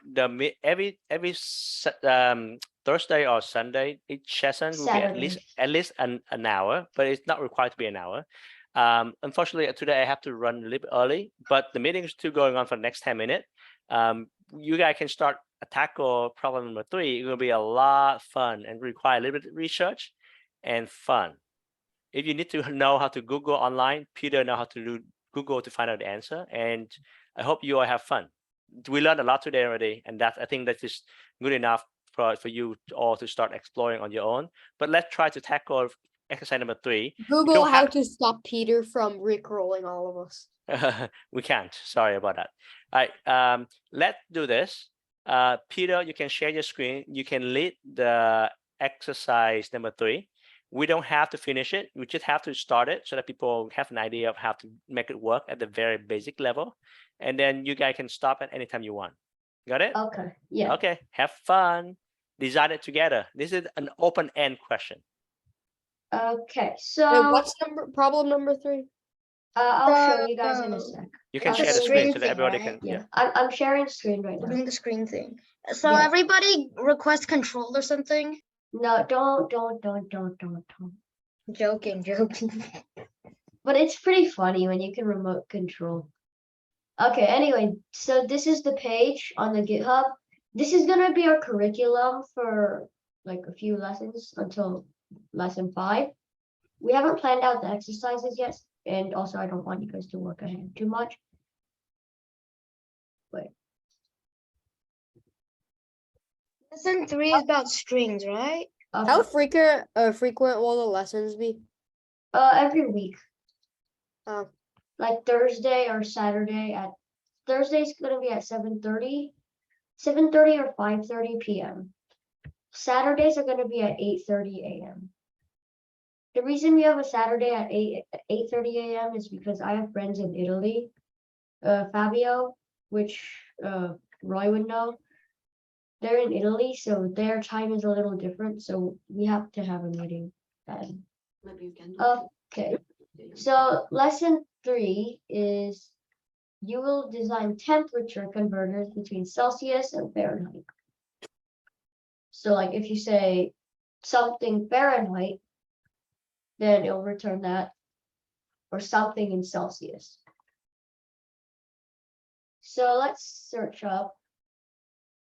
every Thursday or Sunday, each session will be at least an hour, but it's not required to be an hour. Unfortunately, today I have to run a little bit early, but the meeting is still going on for the next 10 minutes. You guys can start tackle problem number 3. It will be a lot of fun and require a little bit of research and fun. If you need to know how to Google online, Peter knows how to do Google to find out the answer. And I hope you all have fun. We learned a lot today already, and I think that is good enough for you all to start exploring on your own. But let's try to tackle exercise number 3. Google don't how have- to stop Peter from rickrolling all of us. We can't. Sorry about that. All right. Let's do this. Peter, you can share your screen. You can lead the exercise number 3. We don't have to finish it. We just have to start it so that people have an idea of how to make it work at the very basic level. And then you guys can stop at any time you want. Got it? Okay, yeah. Okay. Have fun. Design it together. This is an open-end question. Okay, Wait, so what's problem number 3? I'll show you guys in a sec. You can Okay, share the so screen screen so that thing, everybody right? can. Yeah, Yeah. I'm sharing screen right We're now. doing the screen thing. So Yeah. everybody request control or something? No, don't. Joking. But it's pretty funny when you can remote control. Okay, anyway, so this is the page on the GitHub. This is gonna be our curriculum for like a few lessons until lesson 5. We haven't planned out the exercises yet, and also I don't want you guys to work ahead too much. Lesson 3 is about strings, right? How Okay, frequent will the lessons be? every week. Oh. Like Thursday or Saturday at Thursday's gonna be at 7:30 or 5:30 p.m. Saturdays are gonna be at 8:30 a.m. The reason we have a Saturday at 8:30 a.m. is because I have friends in Italy. Fabio, which Roy would know. They're in Italy, so their time is a little different, so we have to have a meeting then. Maybe you can. Okay, so lesson 3 is you will design temperature converters between Celsius and Fahrenheit. So like if you say something Fahrenheit, then it'll return that, or something in Celsius. So let's search up.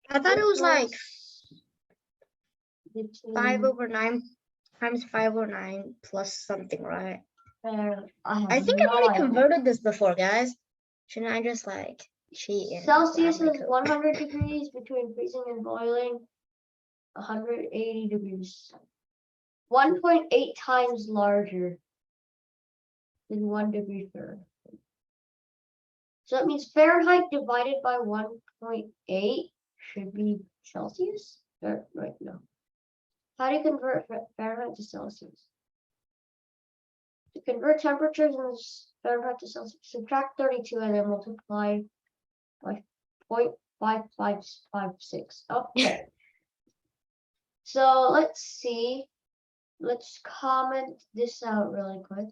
I thought it was like difference 5/9 times 5/9 plus something, right? between I think I've already converted this before, guys. Shouldn't I just like cheat? And Celsius grab my is code? 100 degrees between freezing and boiling. 180 degrees. 1.8 times larger than 1 degree Fahrenheit. So that means Fahrenheit divided by 1.8 should be Celsius? Or, right, no. How do you convert Fahrenheit to Celsius? To convert temperatures in Fahrenheit to Celsius, subtract 32 and then multiply by 0.5556. Okay. So let's see. Let's comment this out really quick.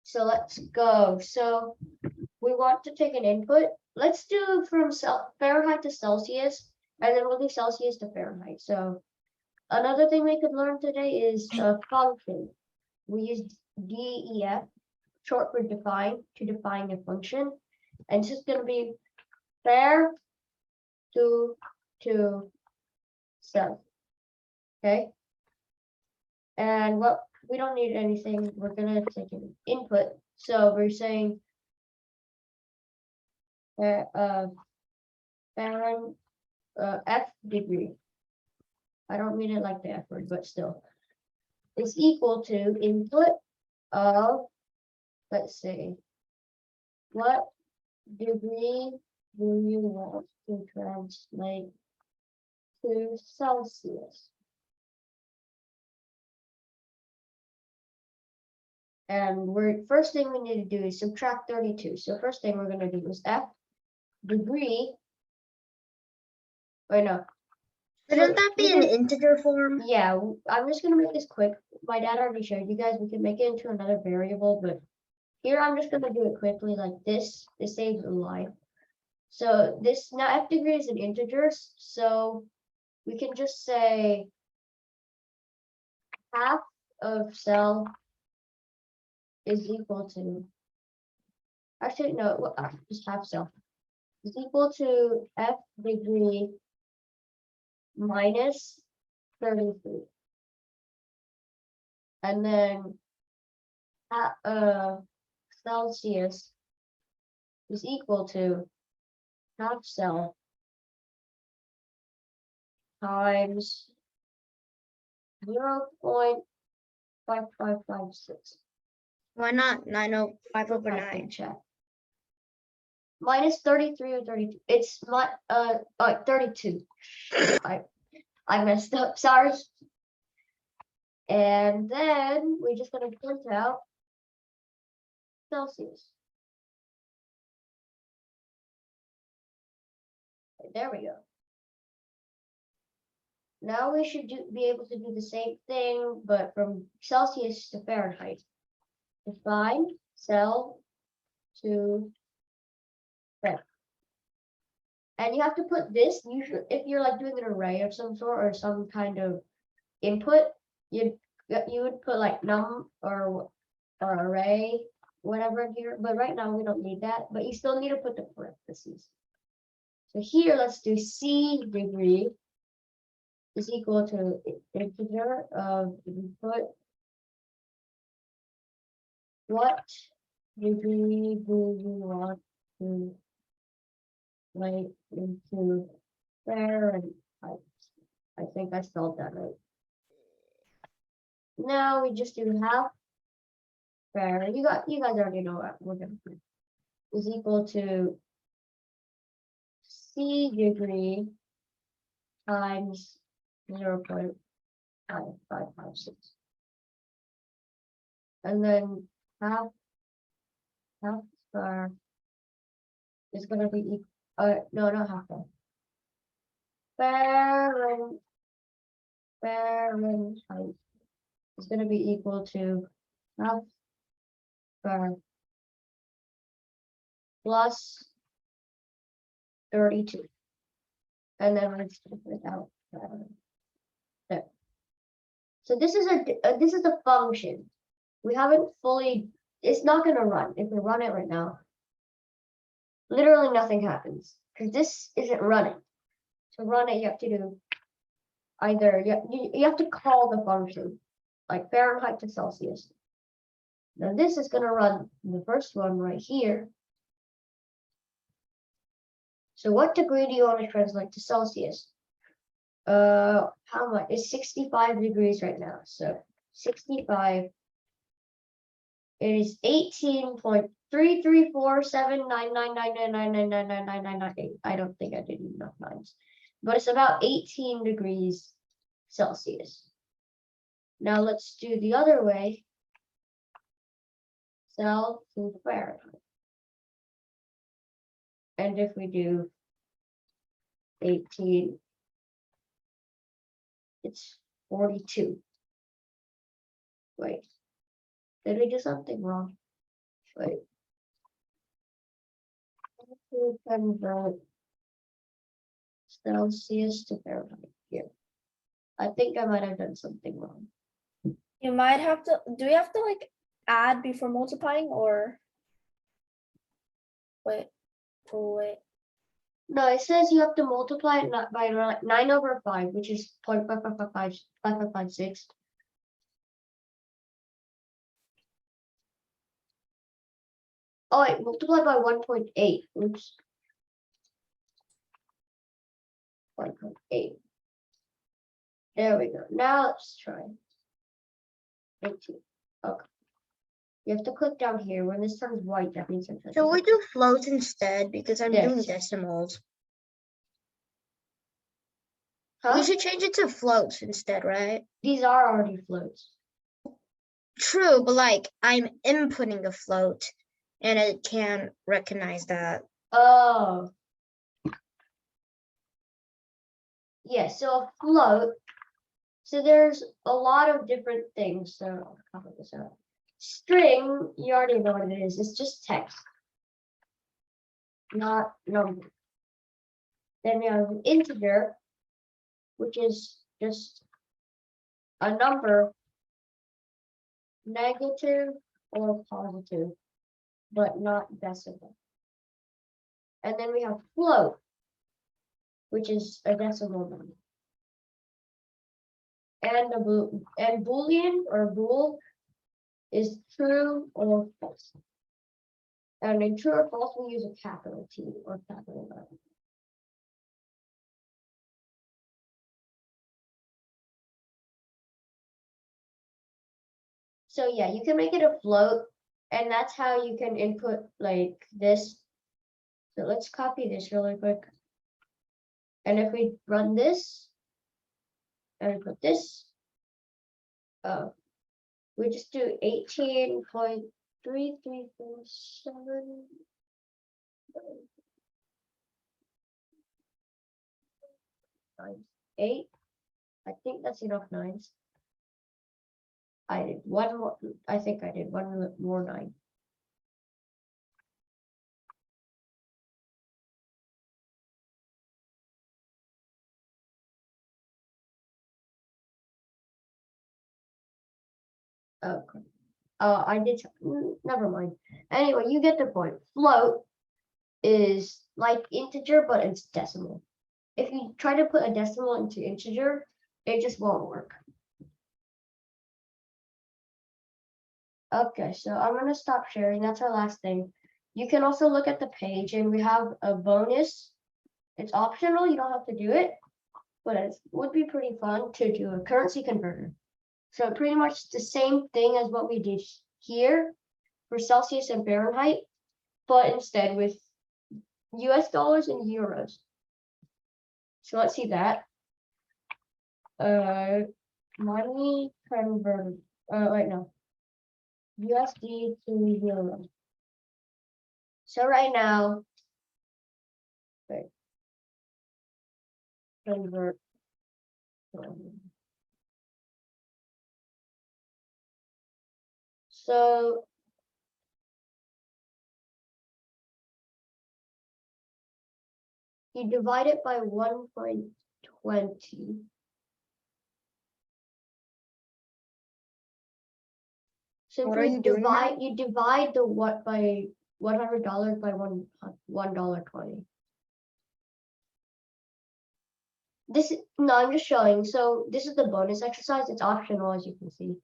So let's go. So we want to take an input. Let's do from Fahrenheit to Celsius, and then we'll do Celsius to Fahrenheit. So another thing we could learn today is a function. We use DEF, short for define, to define a function. And it's just going to be Fair to Cell. Okay. And what we don't need anything. We're gonna take an input. So we're saying F degree. I don't mean it like the F word, but still, is equal to input of, let's say, what degree do you want to translate to Celsius? And first thing we need to do is subtract 32. So first thing we're going to do is F degree. Wait, no. Shouldn't that be an integer form? Yeah, I'm just going to make this quick. My dad already showed you guys. We can make it into another variable, but here I'm just going to do it quickly like this. This saves a line. So this now F degree is in integers. So we can just say half of cell is equal to, actually, no, just half cell is equal to F degree minus 33. And then Celsius is equal to half cell times 0.5556. Why not 905 over I can 9? check. Minus 33 or 32. It's my 32. I messed up, sorry. And then we're just gonna print out Celsius. There we go. Now we should be able to do the same thing, but from Celsius to Fahrenheit. Define cell to Fahrenheit. And you have to put this, usually if you're like doing an array of some sort or some kind of input, you would put like num or array, whatever in here. But right now we don't need that, but you still need to put the parentheses. So here, let's do C degree is equal to integer of input. What degree do you want to write into Fahrenheit? I think I spelled that right. Now we just do half Fahrenheit. You guys already know what we're gonna do. Is equal to C degree times 0.5556. And then half star is going to be equal, no, not half star. Fahrenheit is going to be equal to half star plus 32. And then let's put it out there. So this is a function. We haven't fully. It's not going to run. If we run it right now, literally nothing happens because this isn't running. To run it, you have to do either you have to call the function like Fahrenheit to Celsius. Now this is going to run the first one right here. So what degree do you want to translate to Celsius? How much? It's 65 degrees right now. So 65. It is 18.334799999999998. I don't think I did enough nines, but it's about 18 degrees Celsius. Now let's do the other way. Cell to Fahrenheit. And if we do 18, it's 42. Wait, did we do something wrong? Wait. Convert Celsius to Fahrenheit here. I think I might have done something wrong. You might have to, do you have to like add before multiplying or? Wait. No, it says you have to multiply it by 9 over 5, which is 0.5556. Oh, wait, multiply by 1.8. Oops. 1.8. There we go. Now let's try. 18. Okay. You have to click down here. When this turns white, that means it's. Shall we do floats instead? Because I'm doing Yes. decimals. Huh? We should change it to floats instead, right? These are already floats. True, but like I'm inputting a float and it can't recognize that. Oh. Yeah, so a float. So there's a lot of different things. So I'll copy this out. String, you already know what it is. It's just text, not number. Then we have an integer, which is just a number, negative or positive, but not decimal. And then we have float, which is a decimal number. And Boolean or bool is true or false. And in true or false, we use a capital T or capital L. So yeah, you can make it a float, and that's how you can input like this. So let's copy this really quick. And if we run this, and we put this, we just do 18.3347 times 8. I think that's enough nines. I did one more. I think I did one more 9. Okay. I did. Never mind. Anyway, you get the point. Float is like integer, but it's decimal. If you try to put a decimal into integer, it just won't work. Okay, so I'm gonna stop sharing. That's our last thing. You can also look at the page, and we have a bonus. It's optional. You don't have to do it, but it would be pretty fun to do a currency converter. So pretty much the same thing as what we did here for Celsius and Fahrenheit, but instead with US dollars and euros. So let's see that. Money converter. Wait, no. USD to euro. So right now, wait. Convert. So you divide it by 1.20. What are Simply you doing now? divide the what by $100 by $1.20. No, I'm just showing. So this is the bonus exercise. It's optional, as you can see.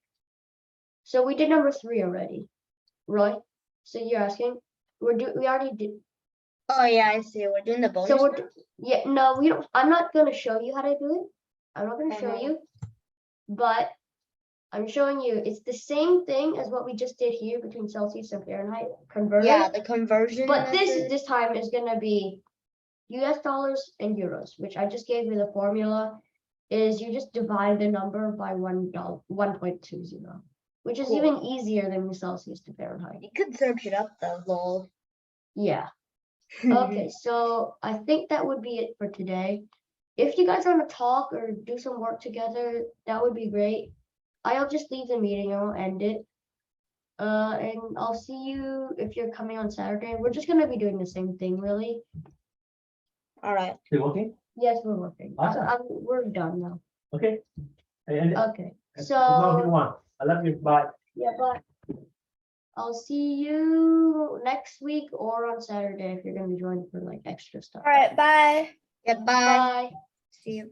So we did number 3 already, Roy. So you're asking, we already did. Oh yeah, I see. We're doing the bonus. So now? yeah, no, we don't. I'm not going to show you how to do it. I'm not going to show Uh-huh. you, but I'm showing you. It's the same thing as what we just did here between Celsius and Fahrenheit converter. Yeah, the conversion. But method. this time is going to be US dollars and euros, which I just gave you the formula. Is you just divide the number by $1.20, which is Cool. even easier than the Celsius to Fahrenheit. You could search it up though, lol. Yeah. Okay, so I think that would be it for today. If you guys want to talk or do some work together, that would be great. I'll just leave the meeting and I'll end it. And I'll see you if you're coming on Saturday. We're just gonna be doing the same thing, really. All right. Still working? Yes, we're working. Awesome. We're done now. Okay. And Okay, tomorrow so everyone. I love you. Bye. yeah, but I'll see you next week or on Saturday if you're gonna be joining for like extra stuff. All right, bye. Goodbye. Bye. See you.